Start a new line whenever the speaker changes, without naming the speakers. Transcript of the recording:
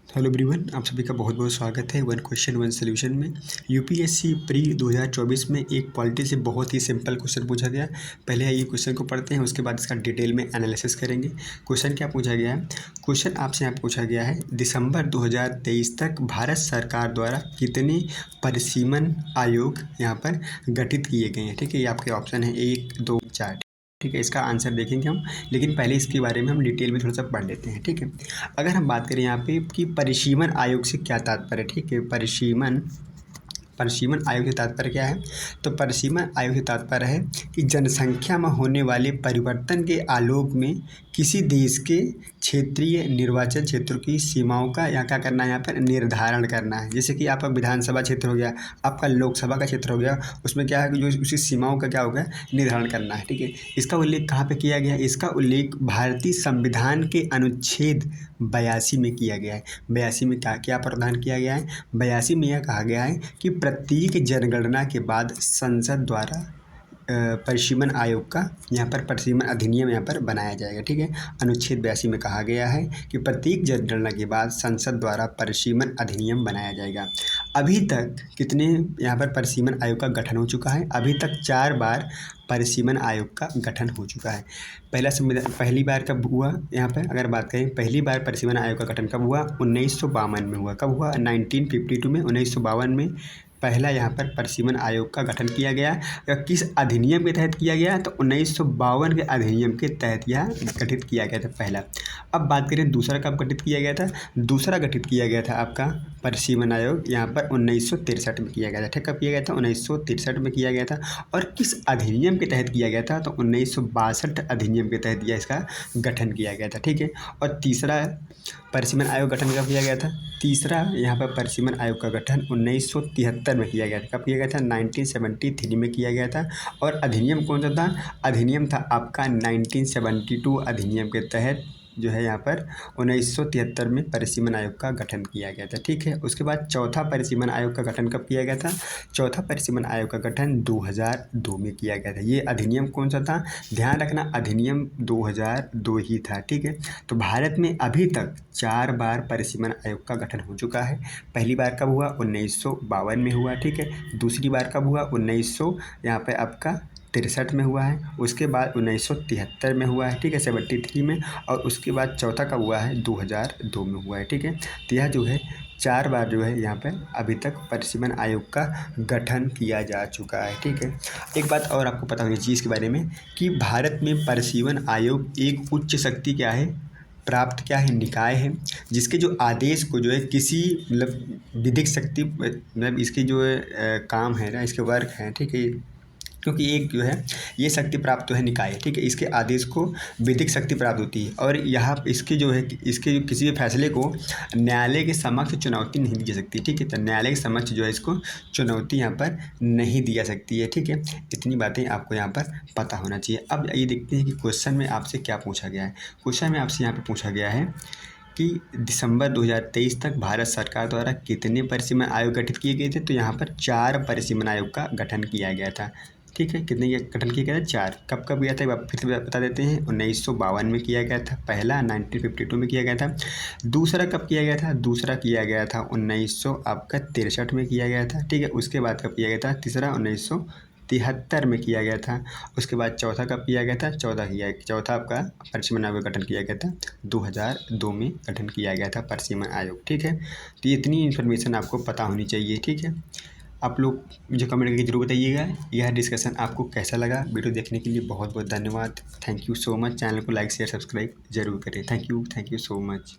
Hello everyone, आप सभी का बहुत बहुत स्वागत है वन क्वेश्चन वन सोल्यूशन में। यूपीएससी प्री 2024 में एक पॉलिटी से बहुत ही सिंपल क्वेश्चन पूछा गया। पहले ये क्वेश्चन को पढ़ते हैं, उसके बाद इसका डिटेल में एनालिसिस करेंगे। क्वेश्चन क्या पूछा गया है? क्वेश्चन आपसे यहाँ पूछा गया है, दिसंबर 2023 तक भारत सरकार द्वारा कितने परिसीमन आयोग यहाँ पर गठित किए गए हैं? ठीक है, ये आपके ऑप्शन है 1, 2, 4। ठीक है, इसका आंसर देखेंगे हम, लेकिन पहले इसके बारे में हम डिटेल में थोड़ा सा पढ़ लेते हैं। ठीक है, अगर हम बात करें यहाँ पे कि परिसीमन आयोग से क्या तात्पर्य है। ठीक है, परिसीमन आयोग से तात्पर्य क्या है? तो परिसीमन आयोग से तात्पर्य है कि जनसंख्या में होने वाले परिवर्तन के आलोक में किसी देश के क्षेत्रीय निर्वाचन क्षेत्रों की सीमाओं का यहाँ क्या करना है, यहाँ पर निर्धारण करना है। जैसे कि आपका विधानसभा क्षेत्र हो गया, आपका लोकसभा का क्षेत्र हो गया, उसमें क्या है कि जो उसी सीमाओं का क्या होगा, निर्धारण करना है। ठीक है, इसका उल्लेख कहाँ पे किया गया है? इसका उल्लेख भारतीय संविधान के अनुच्छेद 82 में किया गया है। 82 में क्या प्रावधान किया गया है? 82 में यह कहा गया है कि प्रत्येक जनगणना के बाद संसद द्वारा परिसीमन आयोग का यहाँ पर परिसीमन अधिनियम यहाँ पर बनाया जाएगा। ठीक है, अनुच्छेद 82 में कहा गया है कि प्रत्येक जनगणना के बाद संसद द्वारा परिसीमन अधिनियम बनाया जाएगा। अभी तक कितने यहाँ पर परिसीमन आयोग का गठन हो चुका है? अभी तक 4 बार परिसीमन आयोग का गठन हो चुका है। पहली बार कब हुआ? यहाँ पर अगर बात करें, पहली बार परिसीमन आयोग का गठन कब हुआ? 1952 में हुआ। कब हुआ? 1952 में, 1952 में पहला यहाँ पर परिसीमन आयोग का गठन किया गया। किस अधिनियम के तहत किया गया? तो 1952 के अधिनियम के तहत यह गठित किया गया था पहला। अब बात करें दूसरा कब गठित किया गया था? दूसरा गठित किया गया था आपका परिसीमन आयोग यहाँ पर 1963 में किया गया था। ठीक, कब किया गया था? 1963 में किया गया था। और किस अधिनियम के तहत किया गया था? तो 1962 अधिनियम के तहत यह इसका गठन किया गया था। ठीक है, और तीसरा परिसीमन आयोग गठन कब किया गया था? तीसरा यहाँ पर परिसीमन आयोग का गठन 1973 में किया गया था। कब किया गया था? 1973 में किया गया था। और अधिनियम कौन सा था? अधिनियम था आपका 1972 अधिनियम के तहत जो है यहाँ पर 1973 में परिसीमन आयोग का गठन किया गया था। ठीक है, उसके बाद चौथा परिसीमन आयोग का गठन कब किया गया था? चौथा परिसीमन आयोग का गठन 2002 में किया गया था। ये अधिनियम कौन सा था? ध्यान रखना, अधिनियम 2002 ही था। ठीक है, तो भारत में अभी तक 4 बार परिसीमन आयोग का गठन हो चुका है। पहली बार कब हुआ? 1952 में हुआ। ठीक है, दूसरी बार कब हुआ? 1900 यहाँ पे आपका 63 में हुआ है। उसके बाद 1973 में हुआ है। ठीक है, 73 में। और उसके बाद चौथा कब हुआ है? 2002 में हुआ है। ठीक है, तो यह जो है 4 बार जो है यहाँ पर अभी तक परिसीमन आयोग का गठन किया जा चुका है। ठीक है, एक बात और आपको पता होनी चाहिए इसके बारे में कि भारत में परिसीमन आयोग एक उच्च शक्ति क्या है, प्राप्त क्या है, निकाय है, जिसके जो आदेश को जो है किसी मतलब विधिक शक्ति मतलब इसके जो काम है ना, इसके वर्क हैं। ठीक है, क्योंकि एक जो है ये शक्ति प्राप्त तो है निकाय। ठीक है, इसके आदेश को विधिक शक्ति प्राप्त होती है। और यहाँ इसके जो है इसके जो किसी भी फैसले को न्यायालय के समक्ष चुनौती नहीं दी जा सकती। ठीक है, तो न्यायालय के समक्ष जो है इसको चुनौती यहाँ पर नहीं दी जा सकती है। ठीक है, इतनी बातें आपको यहाँ पर पता होना चाहिए। अब ये देखते हैं कि क्वेश्चन में आपसे क्या पूछा गया है। क्वेश्चन में आपसे यहाँ पर पूछा गया है कि दिसंबर 2023 तक भारत सरकार द्वारा कितने परिसीमन आयोग गठित किए गए थे? तो यहाँ पर 4 परिसीमन आयोग का गठन किया गया था। ठीक है, कितने गठन किया गया था? 4। कब कब किया था एक बार फिर से बता देते हैं। 1952 में किया गया था पहला, 1952 में किया गया था। दूसरा कब किया गया था? दूसरा किया गया था 1963 में किया गया था। ठीक है, उसके बाद कब किया गया था? तीसरा 1973 में किया गया था। उसके बाद चौथा कब किया गया था? चौथा आपका परिसीमन आयोग का गठन किया गया था 2002 में गठन किया गया था परिसीमन आयोग। ठीक है, तो इतनी इन्फॉर्मेशन आपको पता होनी चाहिए। ठीक है, आप लोग मुझे कमेंट करके जरूर बताइएगा यह डिस्कशन आपको कैसा लगा। वीडियो देखने के लिए बहुत बहुत धन्यवाद। Thank you so much. Channel को लाइक शेयर सब्सक्राइब जरूर करें। Thank you so much.